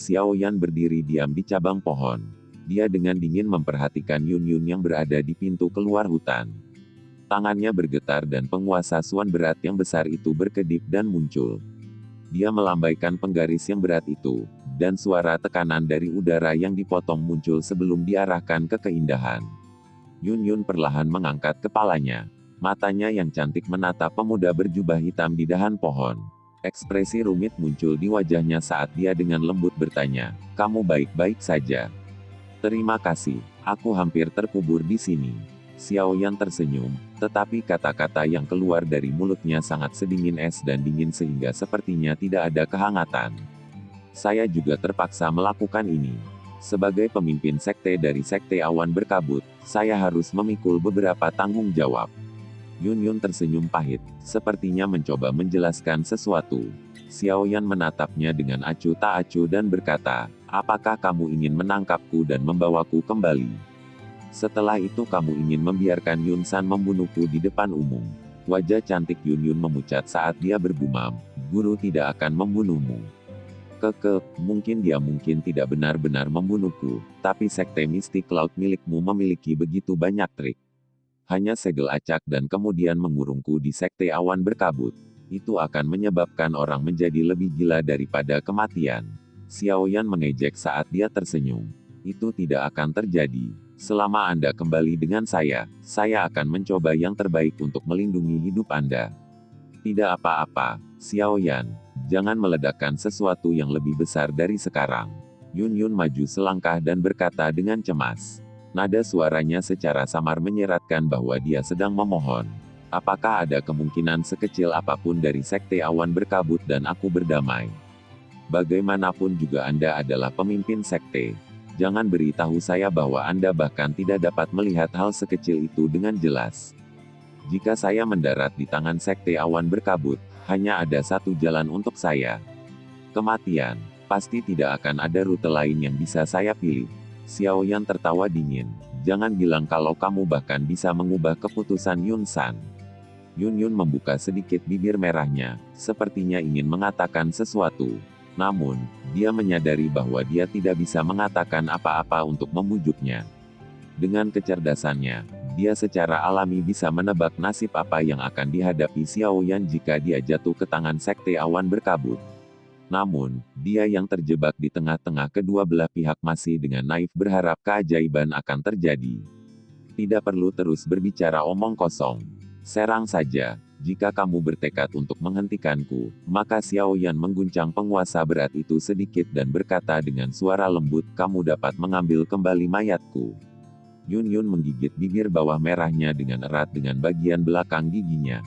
Xiao Yan berdiri diam di cabang pohon. Dia dengan dingin memperhatikan Yun Yun yang berada di pintu keluar hutan. Tangannya bergetar dan penguasa suan berat yang besar itu berkedip dan muncul. Dia melambaikan penggaris yang berat itu, dan suara tekanan dari udara yang dipotong muncul sebelum diarahkan ke keindahan. Yun Yun perlahan mengangkat kepalanya. Matanya yang cantik menatap pemuda berjubah hitam di dahan pohon. Ekspresi rumit muncul di wajahnya saat dia dengan lembut bertanya, "Kamu baik-baik saja?" "Terima kasih, aku hampir terkubur di sini." Xiao Yan tersenyum, tetapi kata-kata yang keluar dari mulutnya sangat sedingin es dan dingin sehingga sepertinya tidak ada kehangatan. "Saya juga terpaksa melakukan ini. Sebagai pemimpin sekte dari Sekte Awan Berkabut, saya harus memikul beberapa tanggung jawab." Yun Yun tersenyum pahit, sepertinya mencoba menjelaskan sesuatu. Xiao Yan menatapnya dengan acuh tak acuh dan berkata, "Apakah kamu ingin menangkapku dan membawaku kembali? Setelah itu kamu ingin membiarkan Yun San membunuhku di depan umum." Wajah cantik Yun Yun memucat saat dia bergumam, "Guru tidak akan membunuhmu. Mungkin dia tidak benar-benar membunuhku, tapi sekte mistik laut milikmu memiliki begitu banyak trik. Hanya segel acak dan kemudian mengurungku di Sekte Awan Berkabut. Itu akan menyebabkan orang menjadi lebih gila daripada kematian." Xiao Yan mengejek saat dia tersenyum. "Itu tidak akan terjadi. Selama Anda kembali dengan saya akan mencoba yang terbaik untuk melindungi hidup Anda." "Tidak apa-apa, Xiao Yan. Jangan meledakkan sesuatu yang lebih besar dari sekarang." Yun Yun maju selangkah dan berkata dengan cemas. Nada suaranya secara samar menyeratkan bahwa dia sedang memohon. "Apakah ada kemungkinan sekecil apapun dari Sekte Awan Berkabut dan aku berdamai? Bagaimanapun juga Anda adalah pemimpin sekte. Jangan beritahu saya bahwa Anda bahkan tidak dapat melihat hal sekecil itu dengan jelas. Jika saya mendarat di tangan Sekte Awan Berkabut, hanya ada satu jalan untuk saya. Kematian. Pasti tidak akan ada rute lain yang bisa saya pilih." Xiao Yan tertawa dingin. "Jangan bilang kalau kamu bahkan bisa mengubah keputusan Yun San." Yun Yun membuka sedikit bibir merahnya, sepertinya ingin mengatakan sesuatu. Namun, dia menyadari bahwa dia tidak bisa mengatakan apa-apa untuk membujuknya. Dengan kecerdasannya, dia secara alami bisa menebak nasib apa yang akan dihadapi Xiao Yan jika dia jatuh ke tangan Sekte Awan Berkabut. Namun, dia yang terjebak di tengah-tengah kedua belah pihak masih dengan naif berharap keajaiban akan terjadi. Tidak perlu terus berbicara omong kosong. Serang saja. Jika kamu bertekad untuk menghentikanku, maka Xiao Yan mengguncang penguasa berat itu sedikit dan berkata dengan suara lembut, "Kamu dapat mengambil kembali mayatku." Yun Yun menggigit bibir bawah merahnya dengan erat dengan bagian belakang giginya.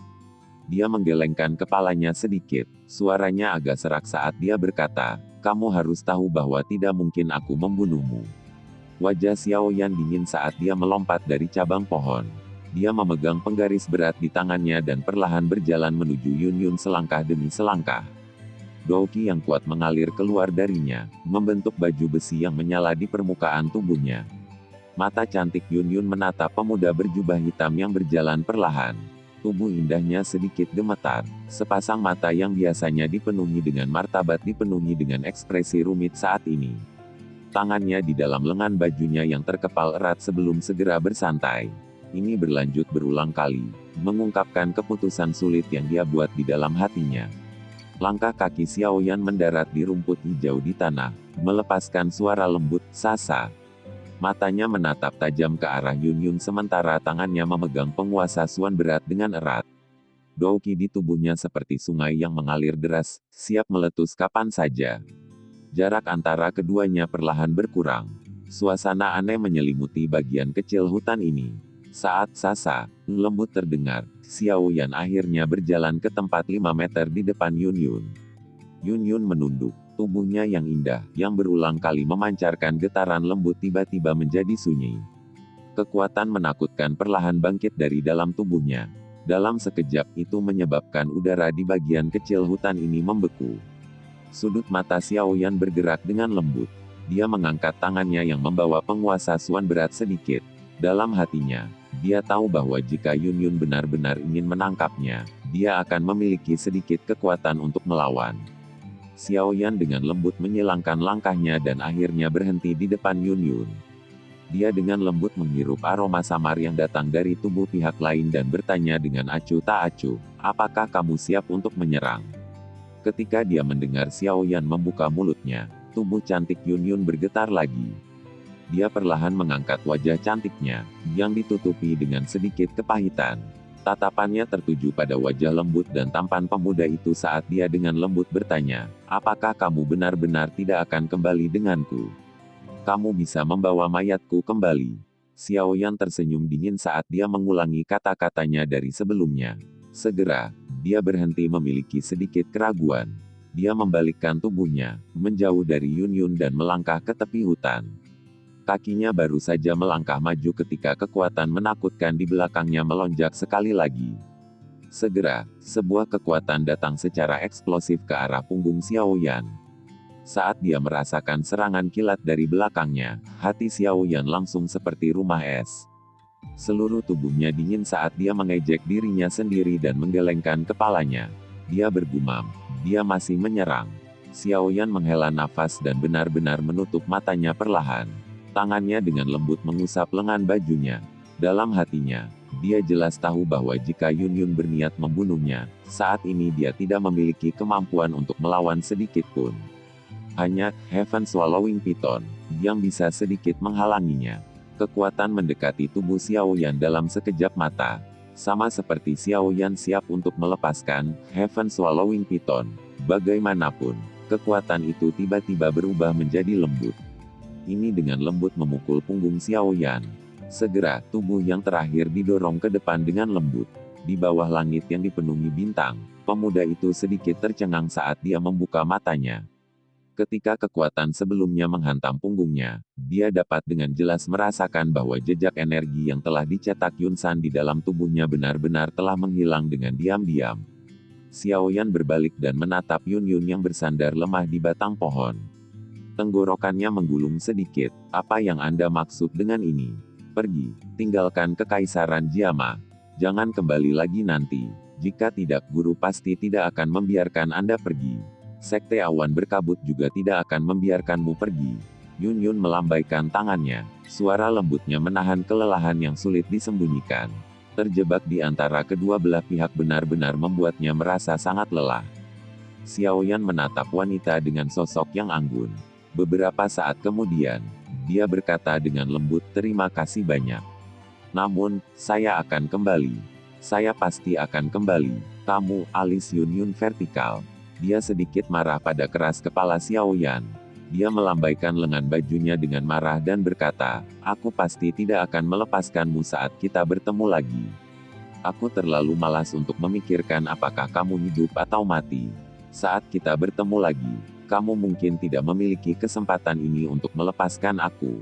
Dia menggelengkan kepalanya sedikit, suaranya agak serak saat dia berkata, "Kamu harus tahu bahwa tidak mungkin aku membunuhmu." Wajah Xiao Yan dingin saat dia melompat dari cabang pohon. Dia memegang penggaris berat di tangannya dan perlahan berjalan menuju Yun Yun selangkah demi selangkah. Douqi yang kuat mengalir keluar darinya, membentuk baju besi yang menyala di permukaan tubuhnya. Mata cantik Yun Yun menatap pemuda berjubah hitam yang berjalan perlahan. Tubuh indahnya sedikit gemetar. Sepasang mata yang biasanya dipenuhi dengan martabat dipenuhi dengan ekspresi rumit saat ini. Tangannya di dalam lengan bajunya yang terkepal erat sebelum segera bersantai. Ini berlanjut berulang kali, mengungkapkan keputusan sulit yang dia buat di dalam hatinya. Langkah kaki Xiao Yan mendarat di rumput hijau di tanah, melepaskan suara lembut, "Sasa." Matanya menatap tajam ke arah Yun Yun sementara tangannya memegang penguasa suan berat dengan erat. Douqi di tubuhnya seperti sungai yang mengalir deras, siap meletus kapan saja. Jarak antara keduanya perlahan berkurang. Suasana aneh menyelimuti bagian kecil hutan ini. Saat "Sasa" lembut terdengar, Xiao Yan akhirnya berjalan ke tempat 5 meter di depan Yun Yun. Yun Yun menunduk. Tubuhnya yang indah, yang berulang kali memancarkan getaran lembut tiba-tiba menjadi sunyi. Kekuatan menakutkan perlahan bangkit dari dalam tubuhnya. Dalam sekejap itu menyebabkan udara di bagian kecil hutan ini membeku. Sudut mata Xiao Yan bergerak dengan lembut. Dia mengangkat tangannya yang membawa penguasa suan berat sedikit. Dalam hatinya, dia tahu bahwa jika Yun Yun benar-benar ingin menangkapnya, dia akan memiliki sedikit kekuatan untuk melawan. Xiao Yan dengan lembut menyilangkan langkahnya dan akhirnya berhenti di depan Yun Yun. Dia dengan lembut menghirup aroma samar yang datang dari tubuh pihak lain dan bertanya dengan acuh tak acuh, apakah kamu siap untuk menyerang? Ketika dia mendengar Xiao Yan membuka mulutnya, tubuh cantik Yun Yun bergetar lagi. Dia perlahan mengangkat wajah cantiknya, yang ditutupi dengan sedikit kepahitan. Tatapannya tertuju pada wajah lembut dan tampan pemuda itu saat dia dengan lembut bertanya, apakah kamu benar-benar tidak akan kembali denganku? Kamu bisa membawa mayatku kembali. Xiao Yan tersenyum dingin saat dia mengulangi kata-katanya dari sebelumnya. Segera, dia berhenti memiliki sedikit keraguan. Dia membalikkan tubuhnya, menjauh dari Yun Yun dan melangkah ke tepi hutan. Kakinya baru saja melangkah maju ketika kekuatan menakutkan di belakangnya melonjak sekali lagi. Segera, sebuah kekuatan datang secara eksplosif ke arah punggung Xiao Yan. Saat dia merasakan serangan kilat dari belakangnya, hati Xiao Yan langsung seperti rumah es. Seluruh tubuhnya dingin saat dia mengejek dirinya sendiri dan menggelengkan kepalanya. Dia bergumam, dia masih menyerang. Xiao Yan menghela nafas dan benar-benar menutup matanya perlahan. Tangannya dengan lembut mengusap lengan bajunya. Dalam hatinya, dia jelas tahu bahwa jika Yun Yun berniat membunuhnya, saat ini dia tidak memiliki kemampuan untuk melawan sedikit pun. Hanya Heaven Swallowing Python yang bisa sedikit menghalanginya. Kekuatan mendekati tubuh Xiao Yan dalam sekejap mata. Sama seperti Xiao Yan siap untuk melepaskan Heaven Swallowing Python. Bagaimanapun, kekuatan itu tiba-tiba berubah menjadi lembut. Ini dengan lembut memukul punggung Xiao Yan. Segera, tubuh yang terakhir didorong ke depan dengan lembut. Di bawah langit yang dipenuhi bintang, pemuda itu sedikit tercengang saat dia membuka matanya. Ketika kekuatan sebelumnya menghantam punggungnya, dia dapat dengan jelas merasakan bahwa jejak energi yang telah dicetak Yun San di dalam tubuhnya benar-benar telah menghilang dengan diam-diam. Xiao Yan berbalik dan menatap Yun Yun yang bersandar lemah di batang pohon. Tenggorokannya menggulung sedikit, apa yang Anda maksud dengan ini? Pergi, tinggalkan kekaisaran Jiama. Jangan kembali lagi nanti. Jika tidak, guru pasti tidak akan membiarkan Anda pergi. Sekte awan berkabut juga tidak akan membiarkanmu pergi. Yun Yun melambaikan tangannya. Suara lembutnya menahan kelelahan yang sulit disembunyikan. Terjebak di antara kedua belah pihak benar-benar membuatnya merasa sangat lelah. Xiao Yan menatap wanita dengan sosok yang anggun. Beberapa saat kemudian, dia berkata dengan lembut, terima kasih banyak. Namun, saya akan kembali. Saya pasti akan kembali. Kamu, alis Yun Yun vertikal. Dia sedikit marah pada keras kepala Xiao Yan. Dia melambaikan lengan bajunya dengan marah dan berkata, aku pasti tidak akan melepaskanmu saat kita bertemu lagi. Aku terlalu malas untuk memikirkan apakah kamu hidup atau mati. Saat kita bertemu lagi, kamu mungkin tidak memiliki kesempatan ini untuk melepaskan aku.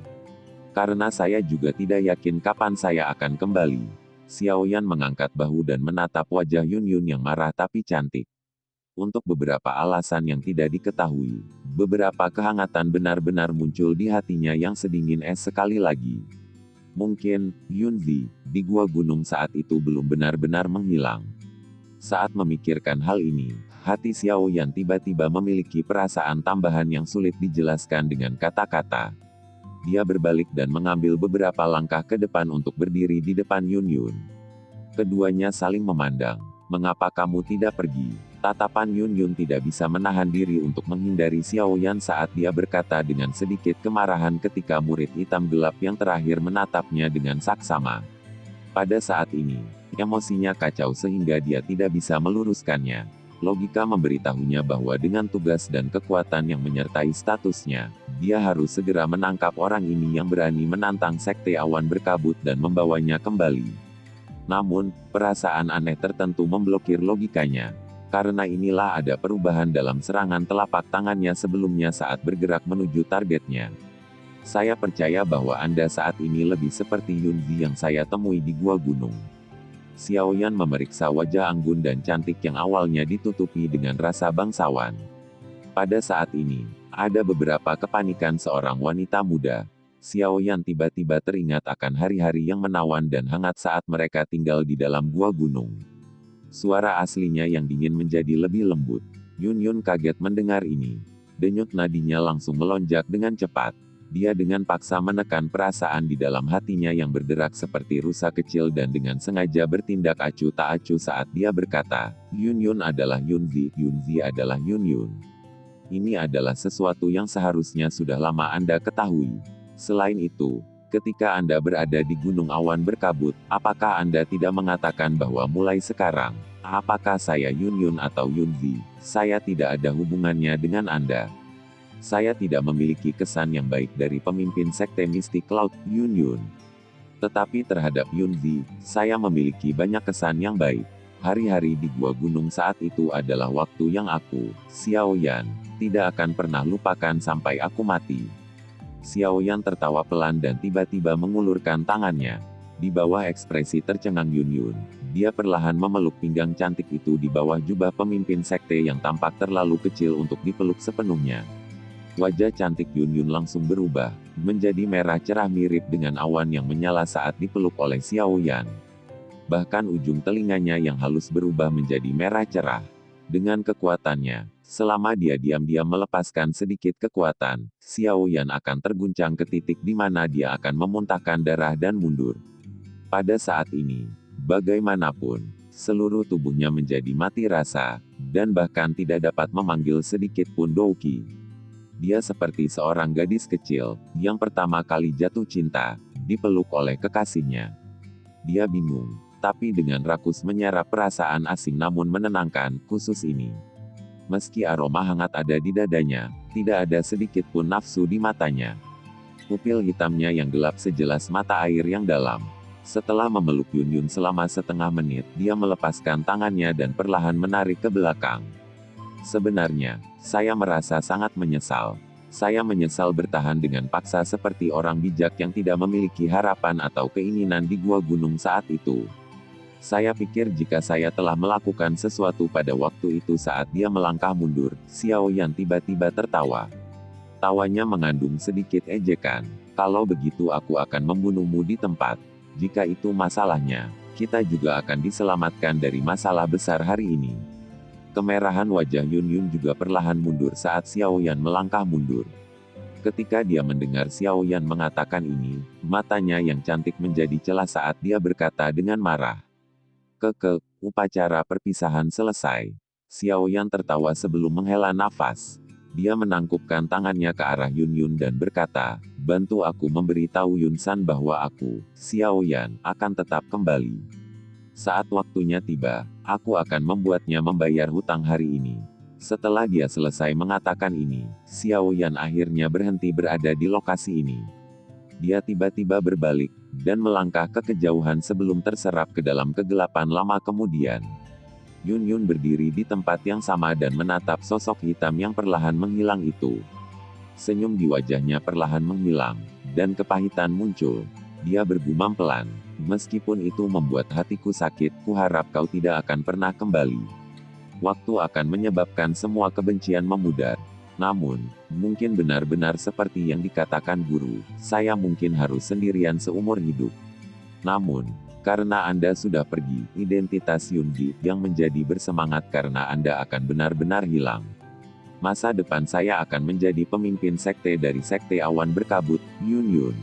Karena saya juga tidak yakin kapan saya akan kembali. Xiao Yan mengangkat bahu dan menatap wajah Yun Yun yang marah tapi cantik. Untuk beberapa alasan yang tidak diketahui, beberapa kehangatan benar-benar muncul di hatinya yang sedingin es sekali lagi. Mungkin, Yunzi, di gua gunung saat itu belum benar-benar menghilang. Saat memikirkan hal ini, hati Xiao Yan tiba-tiba memiliki perasaan tambahan yang sulit dijelaskan dengan kata-kata. Dia berbalik dan mengambil beberapa langkah ke depan untuk berdiri di depan Yun Yun. Keduanya saling memandang. Mengapa kamu tidak pergi? Tatapan Yun Yun tidak bisa menahan diri untuk menghindari Xiao Yan saat dia berkata dengan sedikit kemarahan ketika murid hitam gelap yang terakhir menatapnya dengan saksama. Pada saat ini, emosinya kacau sehingga dia tidak bisa meluruskannya. Logika memberitahunya bahwa dengan tugas dan kekuatan yang menyertai statusnya, dia harus segera menangkap orang ini yang berani menantang Sekte Awan Berkabut dan membawanya kembali. Namun, perasaan aneh tertentu memblokir logikanya. Karena inilah ada perubahan dalam serangan telapak tangannya sebelumnya saat bergerak menuju targetnya. Saya percaya bahwa Anda saat ini lebih seperti Yunzi yang saya temui di gua gunung. Xiao Yan memeriksa wajah anggun dan cantik yang awalnya ditutupi dengan rasa bangsawan. Pada saat ini, ada beberapa kepanikan seorang wanita muda. Xiao Yan tiba-tiba teringat akan hari-hari yang menawan dan hangat saat mereka tinggal di dalam gua gunung. Suara aslinya yang dingin menjadi lebih lembut. Yun kaget mendengar ini. Denyut nadinya langsung melonjak dengan cepat. Dia dengan paksa menekan perasaan di dalam hatinya yang berderak seperti rusa kecil dan dengan sengaja bertindak acuh tak acuh saat dia berkata, Yun adalah Yunzi adalah Yun. Ini adalah sesuatu yang seharusnya sudah lama Anda ketahui. Selain itu, ketika Anda berada di Gunung Awan Berkabut, apakah Anda tidak mengatakan bahwa mulai sekarang, apakah saya Yun atau Yunzi, saya tidak ada hubungannya dengan Anda. Saya tidak memiliki kesan yang baik dari pemimpin sekte mistik laut, Yun. Tetapi terhadap Yunzi, saya memiliki banyak kesan yang baik. Hari-hari di gua gunung saat itu adalah waktu yang aku, Xiaoyan, tidak akan pernah lupakan sampai aku mati. Xiaoyan tertawa pelan dan tiba-tiba mengulurkan tangannya. Di bawah ekspresi tercengang Yun, dia perlahan memeluk pinggang cantik itu di bawah jubah pemimpin sekte yang tampak terlalu kecil untuk dipeluk sepenuhnya. Wajah cantik Yun langsung berubah, menjadi merah cerah mirip dengan awan yang menyala saat dipeluk oleh Xiaoyan. Bahkan ujung telinganya yang halus berubah menjadi merah cerah. Dengan kekuatannya, selama dia diam-diam melepaskan sedikit kekuatan, Xiaoyan akan terguncang ke titik di mana dia akan memuntahkan darah dan mundur. Pada saat ini, bagaimanapun, seluruh tubuhnya menjadi mati rasa, dan bahkan tidak dapat memanggil sedikit pun Douqi. Dia seperti seorang gadis kecil, yang pertama kali jatuh cinta, dipeluk oleh kekasihnya. Dia bingung, tapi dengan rakus menyerap perasaan asing namun menenangkan, khusus ini. Meski aroma hangat ada di dadanya, tidak ada sedikit pun nafsu di matanya. Pupil hitamnya yang gelap sejelas mata air yang dalam. Setelah memeluk Yun selama setengah menit, dia melepaskan tangannya dan perlahan menarik ke belakang. Sebenarnya, saya merasa sangat menyesal. Saya menyesal bertahan dengan paksa seperti orang bijak yang tidak memiliki harapan atau keinginan di gua gunung saat itu. Saya pikir jika saya telah melakukan sesuatu pada waktu itu saat dia melangkah mundur, Xiaoyan tiba-tiba tertawa. Tawanya mengandung sedikit ejekan. Kalau begitu aku akan membunuhmu di tempat. Jika itu masalahnya, kita juga akan diselamatkan dari masalah besar hari ini. Kemerahan wajah Yun juga perlahan mundur saat Xiaoyan melangkah mundur. Ketika dia mendengar Xiaoyan mengatakan ini, matanya yang cantik menjadi celah saat dia berkata dengan marah. Upacara perpisahan selesai. Xiaoyan tertawa sebelum menghela nafas. Dia menangkupkan tangannya ke arah Yun dan berkata, bantu aku memberitahu Yun-san bahwa aku, Xiaoyan, akan tetap kembali. Saat waktunya tiba, aku akan membuatnya membayar hutang hari ini. Setelah dia selesai mengatakan ini, Xiaoyan akhirnya berhenti berada di lokasi ini. Dia tiba-tiba berbalik, dan melangkah ke kejauhan sebelum terserap ke dalam kegelapan lama kemudian. Yun berdiri di tempat yang sama dan menatap sosok hitam yang perlahan menghilang itu. Senyum di wajahnya perlahan menghilang, dan kepahitan muncul. Dia bergumam pelan. Meskipun itu membuat hatiku sakit, kuharap kau tidak akan pernah kembali. Waktu akan menyebabkan semua kebencian memudar. Namun, mungkin benar-benar seperti yang dikatakan guru, saya mungkin harus sendirian seumur hidup. Namun, karena Anda sudah pergi, identitas Yunji yang menjadi bersemangat karena Anda akan benar-benar hilang. Masa depan saya akan menjadi pemimpin sekte dari sekte awan berkabut, Yun.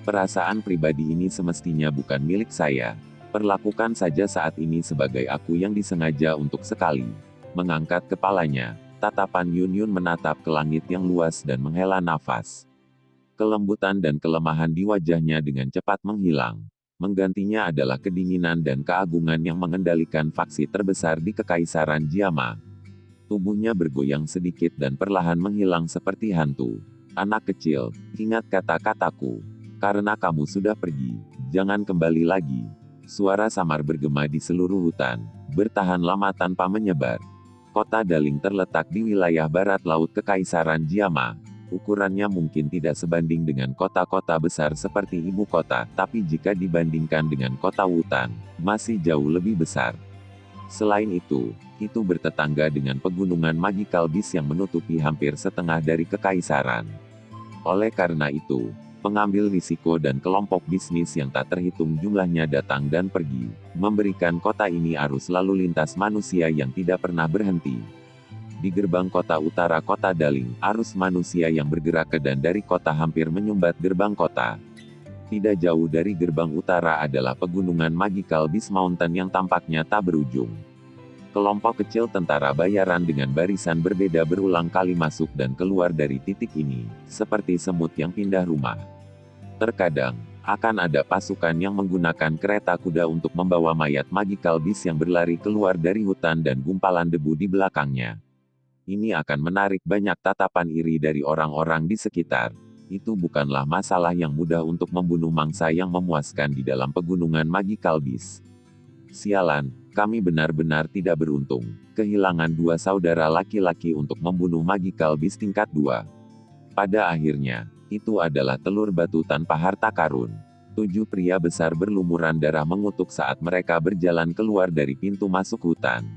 Perasaan pribadi ini semestinya bukan milik saya. Perlakukan saja saat ini sebagai aku yang disengaja untuk sekali. Mengangkat kepalanya, tatapan Yun menatap ke langit yang luas dan menghela nafas. Kelembutan dan kelemahan di wajahnya dengan cepat menghilang. Menggantinya adalah kedinginan dan keagungan yang mengendalikan faksi terbesar di Kekaisaran Jiama. Tubuhnya bergoyang sedikit dan perlahan menghilang seperti hantu. Anak kecil, ingat kata-kataku. Karena kamu sudah pergi, jangan kembali lagi. Suara samar bergema di seluruh hutan, bertahan lama tanpa menyebar. Kota Daling terletak di wilayah barat laut Kekaisaran Jiama. Ukurannya mungkin tidak sebanding dengan kota-kota besar seperti ibu kota, tapi jika dibandingkan dengan kota Wutan, masih jauh lebih besar. Selain itu bertetangga dengan pegunungan Magical Beast yang menutupi hampir setengah dari kekaisaran. Oleh karena itu, pengambil risiko dan kelompok bisnis yang tak terhitung jumlahnya datang dan pergi, memberikan kota ini arus lalu lintas manusia yang tidak pernah berhenti. Di gerbang kota utara kota Daling, arus manusia yang bergerak ke dan dari kota hampir menyumbat gerbang kota. Tidak jauh dari gerbang utara adalah pegunungan Magical Beast Mountain yang tampaknya tak berujung. Kelompok kecil tentara bayaran dengan barisan berbeda berulang kali masuk dan keluar dari titik ini, seperti semut yang pindah rumah. Terkadang, akan ada pasukan yang menggunakan kereta kuda untuk membawa mayat Magical Beast yang berlari keluar dari hutan dan gumpalan debu di belakangnya. Ini akan menarik banyak tatapan iri dari orang-orang di sekitar. Itu bukanlah masalah yang mudah untuk membunuh mangsa yang memuaskan di dalam pegunungan Magical Beast. Sialan, kami benar-benar tidak beruntung. Kehilangan 2 saudara laki-laki untuk membunuh Magical Beast tingkat 2. Pada akhirnya, itu adalah telur batu tanpa harta karun. 7 pria besar berlumuran darah mengutuk saat mereka berjalan keluar dari pintu masuk hutan.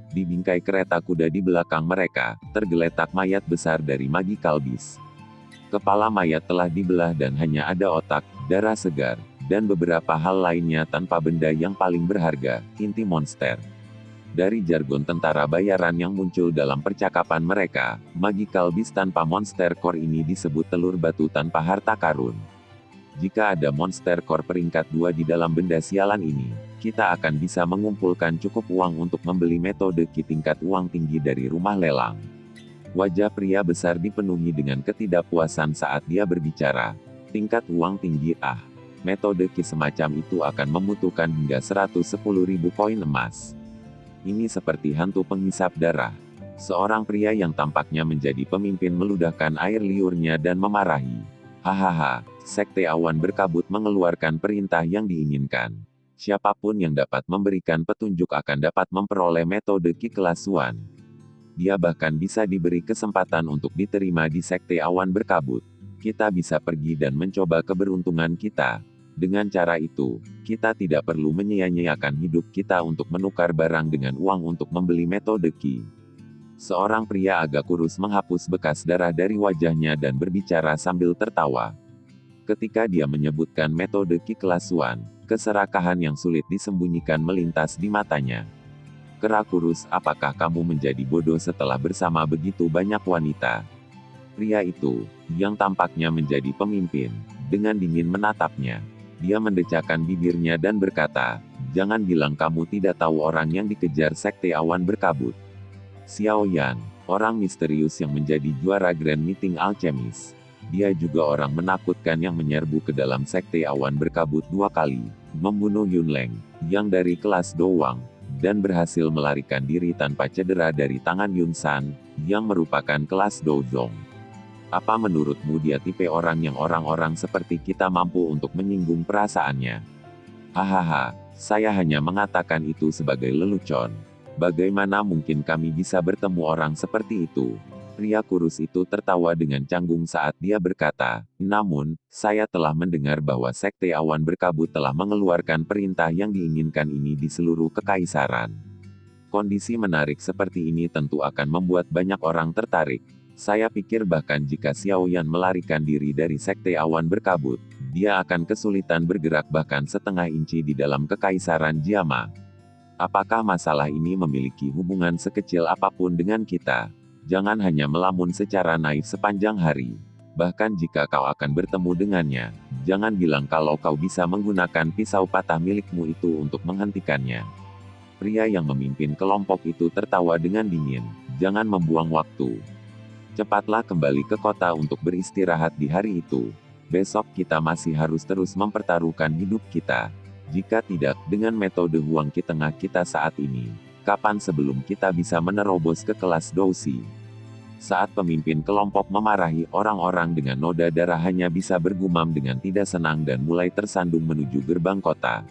Di bingkai kereta kuda di belakang mereka, tergeletak mayat besar dari Magical Beast. Kepala mayat telah dibelah dan hanya ada otak, darah segar, dan beberapa hal lainnya tanpa benda yang paling berharga, inti monster. Dari jargon tentara bayaran yang muncul dalam percakapan mereka, Magical Beast tanpa monster core ini disebut telur batu tanpa harta karun. Jika ada monster core peringkat 2 di dalam benda sialan ini, kita akan bisa mengumpulkan cukup uang untuk membeli metode ki tingkat uang tinggi dari rumah lelang. Wajah pria besar dipenuhi dengan ketidakpuasan saat dia berbicara. Tingkat uang tinggi metode ki semacam itu akan membutuhkan hingga 110.000 koin emas. Ini seperti hantu penghisap darah. Seorang pria yang tampaknya menjadi pemimpin meludahkan air liurnya dan memarahi. Hahaha, Sekte Awan Berkabut mengeluarkan perintah yang diinginkan. Siapapun yang dapat memberikan petunjuk akan dapat memperoleh metode ki kelas 1. Dia bahkan bisa diberi kesempatan untuk diterima di Sekte Awan Berkabut. Kita bisa pergi dan mencoba keberuntungan kita. Dengan cara itu, kita tidak perlu menyia-nyiakan hidup kita untuk menukar barang dengan uang untuk membeli metode ki. Seorang pria agak kurus menghapus bekas darah dari wajahnya dan berbicara sambil tertawa. Ketika dia menyebutkan metode ki kelas 1, keserakahan yang sulit disembunyikan melintas di matanya. Kera kurus, apakah kamu menjadi bodoh setelah bersama begitu banyak wanita? Pria itu, yang tampaknya menjadi pemimpin, dengan dingin menatapnya. Dia mendecakkan bibirnya dan berkata, jangan bilang kamu tidak tahu orang yang dikejar Sekte Awan Berkabut. Xiao Yan, orang misterius yang menjadi juara Grand Meeting Alchemist. Dia juga orang menakutkan yang menyerbu ke dalam Sekte Awan Berkabut 2 kali, membunuh Yun Leng, yang dari kelas Dowang, dan berhasil melarikan diri tanpa cedera dari tangan Yun San, yang merupakan kelas Dozong. Apa menurutmu dia tipe orang yang orang-orang seperti kita mampu untuk menyinggung perasaannya? Hahaha, saya hanya mengatakan itu sebagai lelucon. Bagaimana mungkin kami bisa bertemu orang seperti itu? Pria kurus itu tertawa dengan canggung saat dia berkata, namun, saya telah mendengar bahwa Sekte Awan Berkabut telah mengeluarkan perintah yang diinginkan ini di seluruh kekaisaran. Kondisi menarik seperti ini tentu akan membuat banyak orang tertarik. Saya pikir bahkan jika Xiao Yan melarikan diri dari Sekte Awan Berkabut, dia akan kesulitan bergerak bahkan setengah inci di dalam kekaisaran Jiama. Apakah masalah ini memiliki hubungan sekecil apapun dengan kita? Jangan hanya melamun secara naif sepanjang hari. Bahkan jika kau akan bertemu dengannya, jangan bilang kalau kau bisa menggunakan pisau patah milikmu itu untuk menghentikannya. Pria yang memimpin kelompok itu tertawa dengan dingin. Jangan membuang waktu. Cepatlah kembali ke kota untuk beristirahat di hari itu. Besok kita masih harus terus mempertaruhkan hidup kita. Jika tidak, dengan metode huang ki tengah kita saat ini, kapan sebelum kita bisa menerobos ke kelas Dousi? Saat pemimpin kelompok memarahi orang-orang dengan noda darah hanya bisa bergumam dengan tidak senang dan mulai tersandung menuju gerbang kota.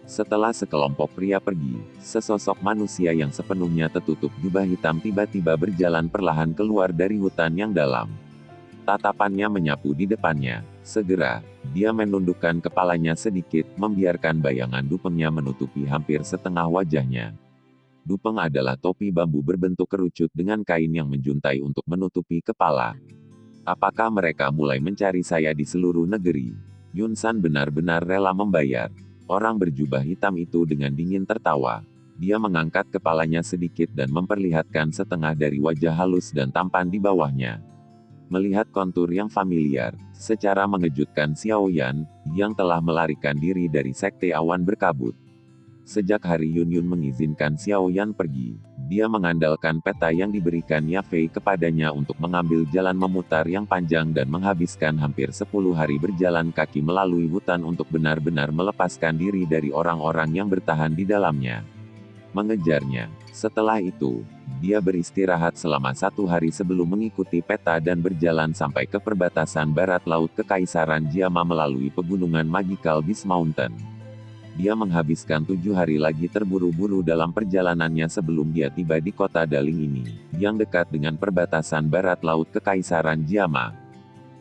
Setelah sekelompok pria pergi, sesosok manusia yang sepenuhnya tertutup jubah hitam tiba-tiba berjalan perlahan keluar dari hutan yang dalam. Tatapannya menyapu di depannya. Segera, dia menundukkan kepalanya sedikit, membiarkan bayangan dupengnya menutupi hampir setengah wajahnya. Dupeng adalah topi bambu berbentuk kerucut dengan kain yang menjuntai untuk menutupi kepala. Apakah mereka mulai mencari saya di seluruh negeri? Yun San benar-benar rela membayar. Orang berjubah hitam itu dengan dingin tertawa. Dia mengangkat kepalanya sedikit dan memperlihatkan setengah dari wajah halus dan tampan di bawahnya. Melihat kontur yang familiar, secara mengejutkan Xiao Yan, yang telah melarikan diri dari Sekte Awan Berkabut. Sejak hari Yun Yun mengizinkan Xiao Yan pergi, dia mengandalkan peta yang diberikan Ya Fei kepadanya untuk mengambil jalan memutar yang panjang dan menghabiskan hampir 10 hari berjalan kaki melalui hutan untuk benar-benar melepaskan diri dari orang-orang yang bertahan di dalamnya. Mengejarnya. Setelah itu, dia beristirahat selama 1 hari sebelum mengikuti peta dan berjalan sampai ke perbatasan barat laut Kekaisaran Jiama melalui pegunungan Magical Beast Mountain. Dia menghabiskan 7 hari lagi terburu-buru dalam perjalanannya sebelum dia tiba di kota Daling ini, yang dekat dengan perbatasan barat laut Kekaisaran Jiama.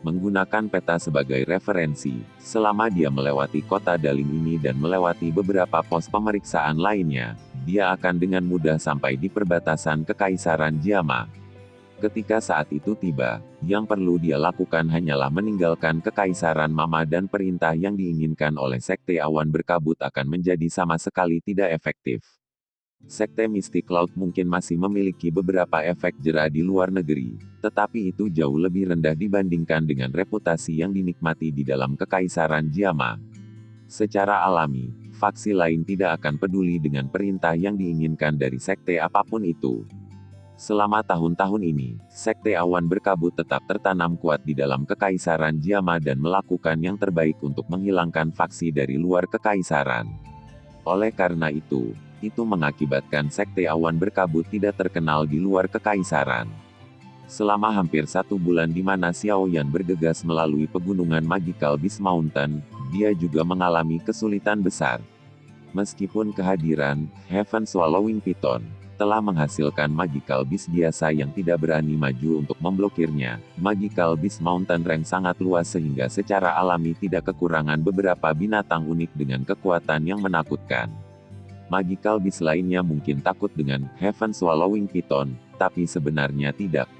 Menggunakan peta sebagai referensi, selama dia melewati kota Daling ini dan melewati beberapa pos pemeriksaan lainnya, dia akan dengan mudah sampai di perbatasan Kekaisaran Jiama. Ketika saat itu tiba, yang perlu dia lakukan hanyalah meninggalkan Kekaisaran Mama dan perintah yang diinginkan oleh Sekte Awan Berkabut akan menjadi sama sekali tidak efektif. Sekte Mistik Laut mungkin masih memiliki beberapa efek jera di luar negeri, tetapi itu jauh lebih rendah dibandingkan dengan reputasi yang dinikmati di dalam Kekaisaran Jiama. Secara alami, faksi lain tidak akan peduli dengan perintah yang diinginkan dari sekte apapun itu. Selama tahun-tahun ini, Sekte Awan Berkabut tetap tertanam kuat di dalam Kekaisaran Jiama dan melakukan yang terbaik untuk menghilangkan faksi dari luar Kekaisaran. Oleh karena itu mengakibatkan Sekte Awan Berkabut tidak terkenal di luar Kekaisaran. Selama hampir 1 bulan di mana Xiao Yan bergegas melalui pegunungan Magical Beast Mountain, dia juga mengalami kesulitan besar. Meskipun kehadiran Heaven Swallowing Python telah menghasilkan Magical Beast biasa yang tidak berani maju untuk memblokirnya, Magical Beast Mountain rank sangat luas sehingga secara alami tidak kekurangan beberapa binatang unik dengan kekuatan yang menakutkan. Magical Beast lainnya mungkin takut dengan Heaven Swallowing Python, tapi sebenarnya tidak.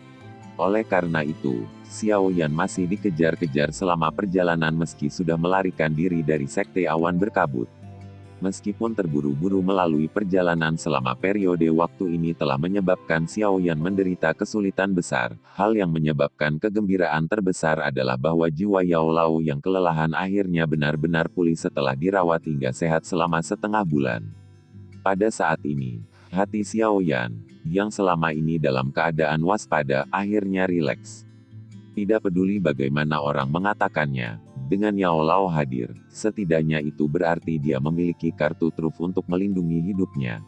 Oleh karena itu, Xiao Yan masih dikejar-kejar selama perjalanan meski sudah melarikan diri dari Sekte Awan Berkabut. Meskipun terburu-buru melalui perjalanan selama periode waktu ini telah menyebabkan Xiao Yan menderita kesulitan besar, hal yang menyebabkan kegembiraan terbesar adalah bahwa jiwa Yao Lao yang kelelahan akhirnya benar-benar pulih setelah dirawat hingga sehat selama setengah bulan. Pada saat ini, hati Xiao Yan, yang selama ini dalam keadaan waspada, akhirnya rileks. Tidak peduli bagaimana orang mengatakannya, dengan Yao Lao hadir, setidaknya itu berarti dia memiliki kartu truf untuk melindungi hidupnya.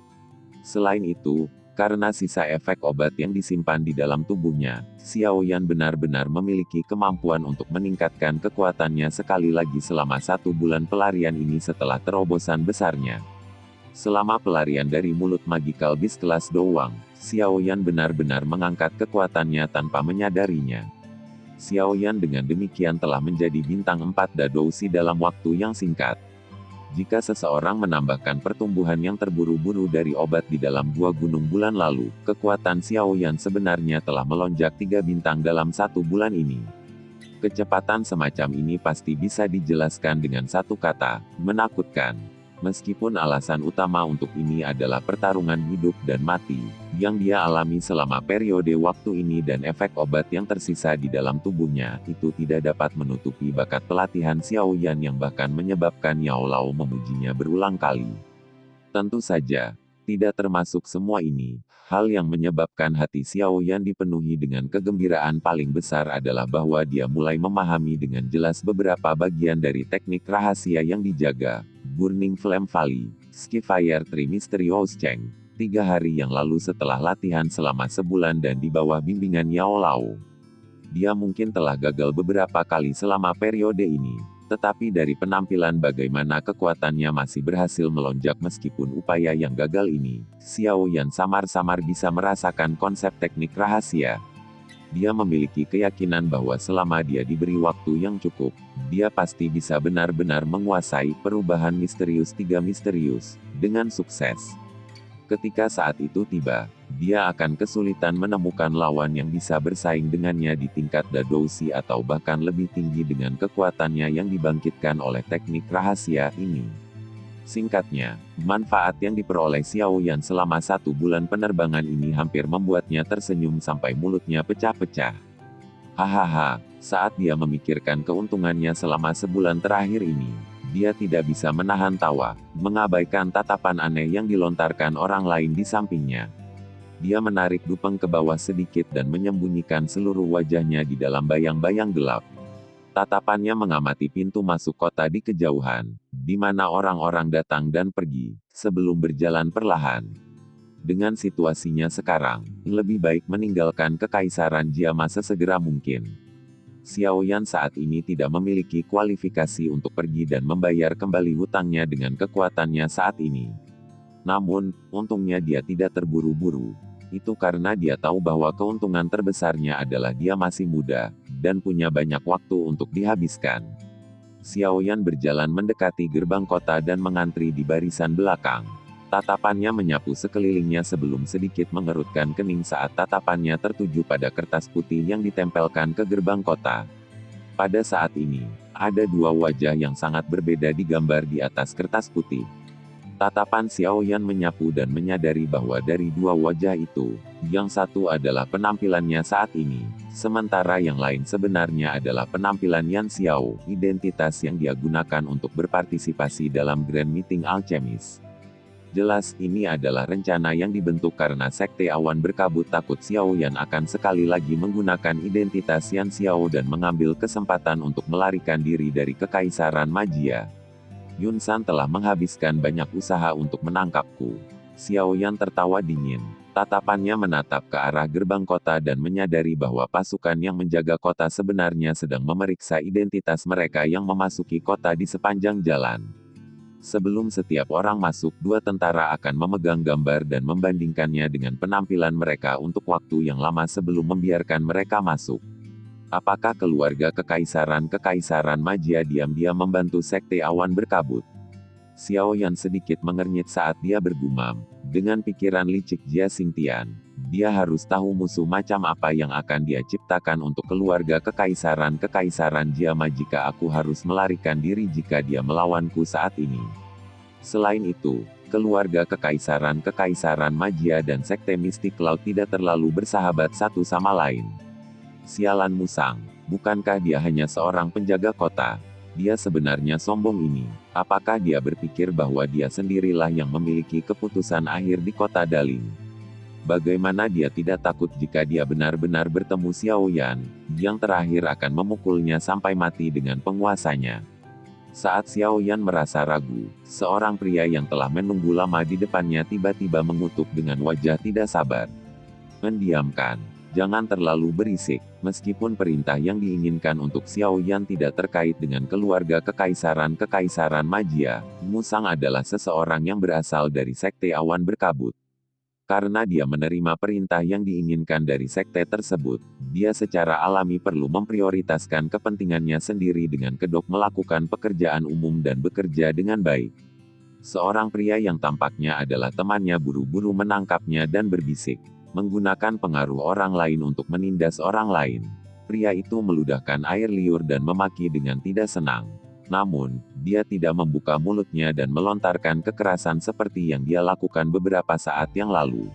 Selain itu, karena sisa efek obat yang disimpan di dalam tubuhnya, Xiao Yan benar-benar memiliki kemampuan untuk meningkatkan kekuatannya sekali lagi selama 1 bulan pelarian ini setelah terobosan besarnya. Selama pelarian dari mulut Magical Beast kelas Dowang, Xiao Yan benar-benar mengangkat kekuatannya tanpa menyadarinya. Xiao Yan dengan demikian telah menjadi bintang 4 Dadoushi dalam waktu yang singkat. Jika seseorang menambahkan pertumbuhan yang terburu-buru dari obat di dalam Gua Gunung bulan lalu, kekuatan Xiao Yan sebenarnya telah melonjak 3 bintang dalam 1 bulan ini. Kecepatan semacam ini pasti bisa dijelaskan dengan satu kata, menakutkan. Meskipun alasan utama untuk ini adalah pertarungan hidup dan mati, yang dia alami selama periode waktu ini dan efek obat yang tersisa di dalam tubuhnya, itu tidak dapat menutupi bakat pelatihan Xiao Yan yang bahkan menyebabkan Yao Lao memujinya berulang kali. Tentu saja, tidak termasuk semua ini, hal yang menyebabkan hati Xiao Yan dipenuhi dengan kegembiraan paling besar adalah bahwa dia mulai memahami dengan jelas beberapa bagian dari teknik rahasia yang dijaga. Burning Flame Valley, Skyfire Tree Mysterious Cheng, 3 hari yang lalu setelah latihan selama sebulan dan di bawah bimbingan Yao Lao. Dia mungkin telah gagal beberapa kali selama periode ini, tetapi dari penampilan bagaimana kekuatannya masih berhasil melonjak meskipun upaya yang gagal ini, Xiao Yan samar-samar bisa merasakan konsep teknik rahasia. Dia memiliki keyakinan bahwa selama dia diberi waktu yang cukup, dia pasti bisa benar-benar menguasai perubahan misterius 3 misterius, dengan sukses. Ketika saat itu tiba, dia akan kesulitan menemukan lawan yang bisa bersaing dengannya di tingkat Dadoushi atau bahkan lebih tinggi dengan kekuatannya yang dibangkitkan oleh teknik rahasia ini. Singkatnya, manfaat yang diperoleh Xiao Yan selama 1 bulan penerbangan ini hampir membuatnya tersenyum sampai mulutnya pecah-pecah. Hahaha, saat dia memikirkan keuntungannya selama sebulan terakhir ini, dia tidak bisa menahan tawa, mengabaikan tatapan aneh yang dilontarkan orang lain di sampingnya. Dia menarik Dupeng ke bawah sedikit dan menyembunyikan seluruh wajahnya di dalam bayang-bayang gelap. Tatapannya mengamati pintu masuk kota di kejauhan, di mana orang-orang datang dan pergi, sebelum berjalan perlahan. Dengan situasinya sekarang, lebih baik meninggalkan kekaisaran Jiama sesegera mungkin. Xiao Yan saat ini tidak memiliki kualifikasi untuk pergi dan membayar kembali hutangnya dengan kekuatannya saat ini. Namun, untungnya dia tidak terburu-buru. Itu karena dia tahu bahwa keuntungan terbesarnya adalah dia masih muda, dan punya banyak waktu untuk dihabiskan. Xiao Yan berjalan mendekati gerbang kota dan mengantri di barisan belakang. Tatapannya menyapu sekelilingnya sebelum sedikit mengerutkan kening saat tatapannya tertuju pada kertas putih yang ditempelkan ke gerbang kota. Pada saat ini, ada 2 wajah yang sangat berbeda digambar di atas kertas putih. Tatapan Xiao Yan menyapu dan menyadari bahwa dari 2 wajah itu, yang satu adalah penampilannya saat ini, sementara yang lain sebenarnya adalah penampilan Yan Xiao, identitas yang dia gunakan untuk berpartisipasi dalam Grand Meeting Alchemist. Jelas ini adalah rencana yang dibentuk karena Sekte Awan Berkabut takut Xiao Yan akan sekali lagi menggunakan identitas Yan Xiao dan mengambil kesempatan untuk melarikan diri dari Kekaisaran Magia. Yun San telah menghabiskan banyak usaha untuk menangkapku. Xiao Yan tertawa dingin. Tatapannya menatap ke arah gerbang kota dan menyadari bahwa pasukan yang menjaga kota sebenarnya sedang memeriksa identitas mereka yang memasuki kota di sepanjang jalan. Sebelum setiap orang masuk, 2 tentara akan memegang gambar dan membandingkannya dengan penampilan mereka untuk waktu yang lama sebelum membiarkan mereka masuk. Apakah keluarga Kekaisaran Magia diam-diam membantu Sekte Awan Berkabut? Xiao Yan sedikit mengernyit saat dia bergumam. Dengan pikiran licik Jia Xingtian, dia harus tahu musuh macam apa yang akan dia ciptakan untuk keluarga Kekaisaran Jiama jika aku harus melarikan diri jika dia melawanku saat ini. Selain itu, keluarga Kekaisaran Magia dan Sekte Mistik Laut tidak terlalu bersahabat satu sama lain. Sialan musang, bukankah dia hanya seorang penjaga kota? Dia sebenarnya sombong ini. Apakah dia berpikir bahwa dia sendirilah yang memiliki keputusan akhir di kota Daling? Bagaimana dia tidak takut jika dia benar-benar bertemu Xiao Yan, yang terakhir akan memukulnya sampai mati dengan penguasanya? Saat Xiao Yan merasa ragu, seorang pria yang telah menunggu lama di depannya tiba-tiba mengutuk dengan wajah tidak sabar. Mendiamkan. Jangan terlalu berisik. Meskipun perintah yang diinginkan untuk Xiao Yan tidak terkait dengan keluarga Kekaisaran Magia, Musang adalah seseorang yang berasal dari Sekte Awan Berkabut. Karena dia menerima perintah yang diinginkan dari sekte tersebut, dia secara alami perlu memprioritaskan kepentingannya sendiri dengan kedok melakukan pekerjaan umum dan bekerja dengan baik. Seorang pria yang tampaknya adalah temannya buru-buru menangkapnya dan berbisik. Menggunakan pengaruh orang lain untuk menindas orang lain. Pria itu meludahkan air liur dan memaki dengan tidak senang. Namun, dia tidak membuka mulutnya dan melontarkan kekerasan seperti yang dia lakukan beberapa saat yang lalu.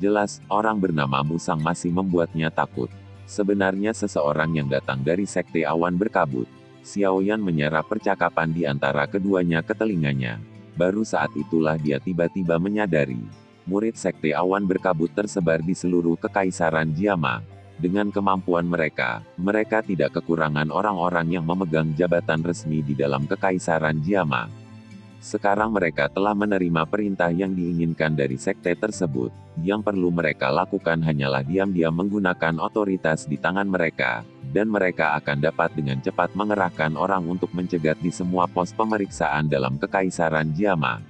Jelas, orang bernama Musang masih membuatnya takut. Sebenarnya seseorang yang datang dari Sekte Awan Berkabut. Xiao Yan menyerap percakapan di antara keduanya ke telinganya. Baru saat itulah dia tiba-tiba menyadari. Murid Sekte Awan Berkabut tersebar di seluruh Kekaisaran Jiama. Dengan kemampuan mereka, mereka tidak kekurangan orang-orang yang memegang jabatan resmi di dalam Kekaisaran Jiama. Sekarang mereka telah menerima perintah yang diinginkan dari sekte tersebut. Yang perlu mereka lakukan hanyalah diam-diam menggunakan otoritas di tangan mereka, dan mereka akan dapat dengan cepat mengerahkan orang untuk mencegat di semua pos pemeriksaan dalam Kekaisaran Jiama.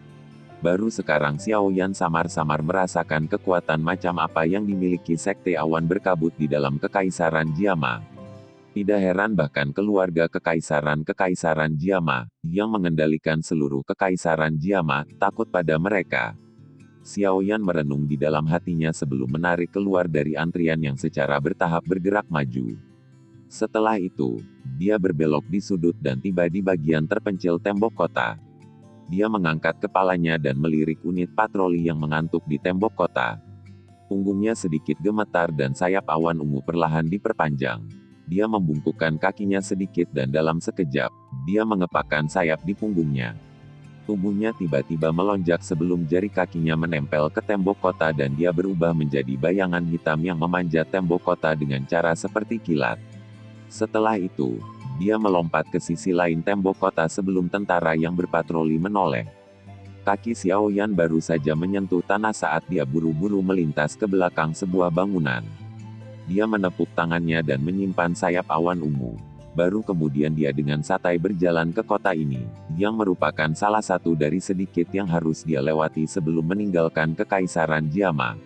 Baru sekarang Xiao Yan samar-samar merasakan kekuatan macam apa yang dimiliki Sekte Awan Berkabut di dalam Kekaisaran Jiama. Tidak heran bahkan keluarga Kekaisaran Jiama, yang mengendalikan seluruh Kekaisaran Jiama, takut pada mereka. Xiao Yan merenung di dalam hatinya sebelum menarik keluar dari antrian yang secara bertahap bergerak maju. Setelah itu, dia berbelok di sudut dan tiba di bagian terpencil tembok kota. Dia mengangkat kepalanya dan melirik unit patroli yang mengantuk di tembok kota. Punggungnya sedikit gemetar dan sayap awan ungu perlahan diperpanjang. Dia membungkukkan kakinya sedikit dan dalam sekejap, dia mengepakkan sayap di punggungnya. Tubuhnya tiba-tiba melonjak sebelum jari kakinya menempel ke tembok kota dan dia berubah menjadi bayangan hitam yang memanjat tembok kota dengan cara seperti kilat. Setelah itu, dia melompat ke sisi lain tembok kota sebelum tentara yang berpatroli menoleh. Kaki Xiao Yan baru saja menyentuh tanah saat dia buru-buru melintas ke belakang sebuah bangunan. Dia menepuk tangannya dan menyimpan sayap awan ungu. Baru kemudian dia dengan santai berjalan ke kota ini, yang merupakan salah satu dari sedikit yang harus dia lewati sebelum meninggalkan Kekaisaran Jiama.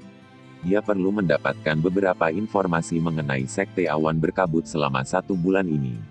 Dia perlu mendapatkan beberapa informasi mengenai Sekte Awan Berkabut selama 1 bulan ini.